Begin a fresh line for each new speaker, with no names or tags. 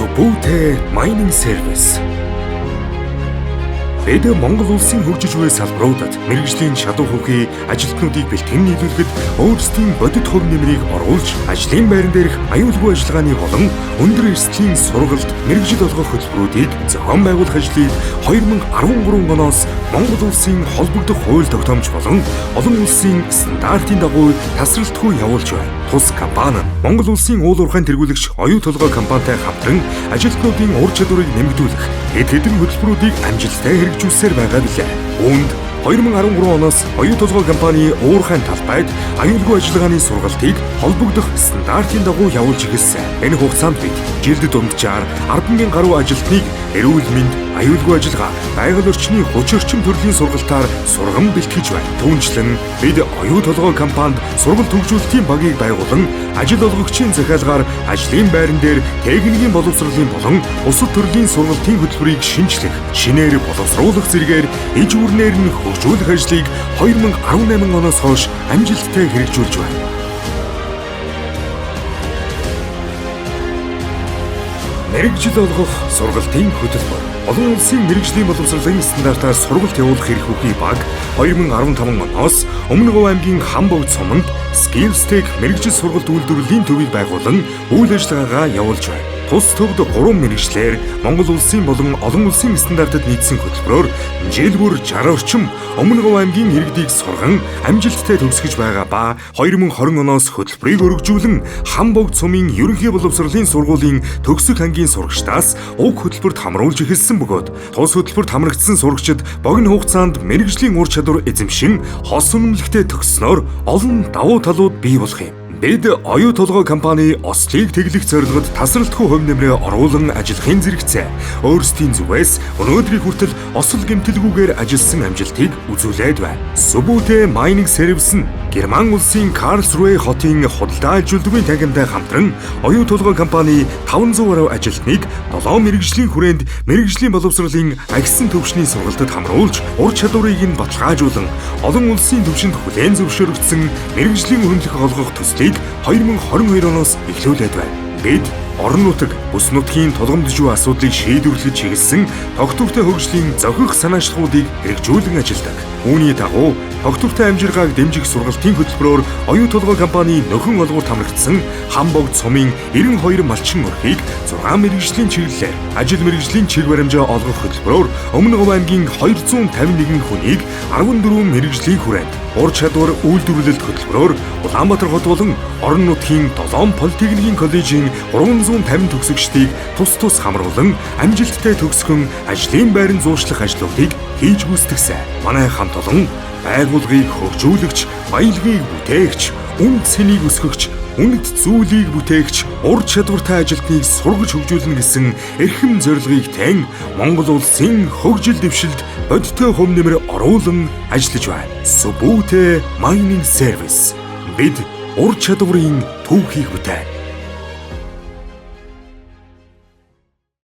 Suboote Mining Service. Бид Монгол улсын хөгжиж буй салбаруудад мэргэжлийн шатуу хөвгий ажилтнуудыг бэлтгэн нийлүүлэхэд өөрсдийн бодит хувь нэмрийг оруулж ажлын байран дээрх аюулгүй ажиллагааны болон өндөр эрсдлийн сургалт мэргэжил олгох хөтөлбөрүүдийг зохион байгуулах ажлыг 2013 оноос Монгол улсын холбогдох хууль тогтоомж болон олон улсын стандартын дагуу тасралтгүй явуулж байна. Тус компани Монгол улсын уул уурхайн тэргүүлэгч оюу толгой компанитай хамтран ажилтнуудын ур чадварыг нэмэгдүүлэх хэд хэдэн хөтөлбөрүүдийг амжилттай хэрэгжүүлсээр байгаа билээ. Үүнд 2013 оноос оюу толгой компани уурхайн талбайд аюулгүй ажиллагааны сургалтыг холбогдох стандартын дагуу явуулж эхэлсэн. Энэ хугацаанд бид жилд дунджаар 10,000 гаруй ажилтныг эрүүл мэнд, аюулгүй ажиллагаа, байгаль орчны хүч орчин төрлийн сургалтаар сургам бэлтгэж байна. Түүнчлэн бид оюу толгой компанид сургалт хөгжүүлэлтийн багийг байгуулан ажил олгогчийн захиалгаар ажлын байран дээр техникийн боловсролын болон бусад төрлийн сургалтын хөтөлбөрийг шинжлэх, шинээр боловсруулах зэргээр иж бүрнээр нь хөгжүүлэх ажлыг 2018 оноос хойш амжилттай хэрэгжүүлж байна. Мэргэжил олгох сургалтын хөтөлбөр. Олон улсын мэргэжлийн боловсролын стандартаар сургалт явуулах эрх үхий баг 2015 оноос Өмнөг аймгийн Хамбогд суманд SkillsTech мэргэжил сургалт үйлдвэрлэлийн төвийг байгуулан үйл ажиллагаагаа явуулж байна. Тус төвд 3 мэргэжлэр Монгол улсын болон олон улсын стандартад нийцсэн хөтөлбөрөөр жил бүр 60 орчим Өмнөг аймгийн иргэдийг сурган амжилттай төгсгөж байгаа ба 2020 оноос хөтөлбөрийг өргөжүүлэн Хамбогд сумын ерөнхий боловсролын сургуулийн төгсөх ангийн сурагчдаас уг хөтөлбөрт хамруулж эхэлсэн бөгөөд тус хөтөлбөрт хамрагдсан сурагчид богино хугацаанд мэргэжлийн ур чадвар эзэмшин хос үнэмлэхтэй төгссөнөөр олон давуу талууд бий болох юм. Бид оюу толгой компани ослыг тэглэх зорилгод тасралтгүй хувь нэмрээ оруулан ажиллахын зэрэгцээ. Өөрсдийн зүгээс өнөөдрийн хүртэл осол гэмтэлгүйгээр ажилласан амжилтыг үзүүлээд байна. Suboote Mining Service нь Герман улсын Карлсруэ хотын худалдаа ажилтны тангимтай хамтран оюу толгой компани 500 гаруй ажилтныг 7 мэргэжлийн хүрээнд мэргэжлийн боловсролын агсан төвшний сургалтад хамруулж ур чадварыг нь баталгаажуулан олон улсын түвшинд хүлээн зөвшөөрөгдсөн мэргэжлийн үнэлэх олгох төслийг 2022 оноос эхлүүлээд байна. Бид орон нутаг, бүс нутгийн тулгамдж буй асуудлыг шийдвэрлэж чиглэсэн тогтвортой хөгжлийн зохих санаачлалуудыг хэрэгжүүлэн ажилладаг. Үүний дагуу тогтвортой амжиргааг дэмжих сургалтын хөтөлбөрөөр оюу толгой компани нөхөн олгуурт хамрагдсан Хамбогд сумын 92 малчин өрхийг 6 мэргэжлийн чиглэлээр ажил мэргэжлийн чиг баримжаа олгох хөтөлбөрөөр Өмнөг аймгийн 251 хүнийг 14 мэргэжлийн хүрээнд ур чадвар үйлдвэрлэлт хөтөлбөрөөр Улаанбаатар хот болон орон нутгийн 7 политехникийн коллежийн 350 төгсөгчдийг тус хамруулан амжилттай төгсгөн ажлын байран зуушлах ажлуудыг хийж гүйцэтгсэн. Манай хамт олон байгууллагыг хөгжүүлэгч, баялагийг бүтээгч, үнд цэнийг өсгөгч, үнэт зүйлийг бүтээгч, ур чадвартай ажилтныг сургаж хөгжүүлнэ гэсэн эрхэм зорилгыг тань Монгол улсын хөгжил дэвшилд бодиттой хувь нэмэр оруулан ажиллаж байна. Suboote Mining Service. Бид ур чадварын түүхийг бүтээн.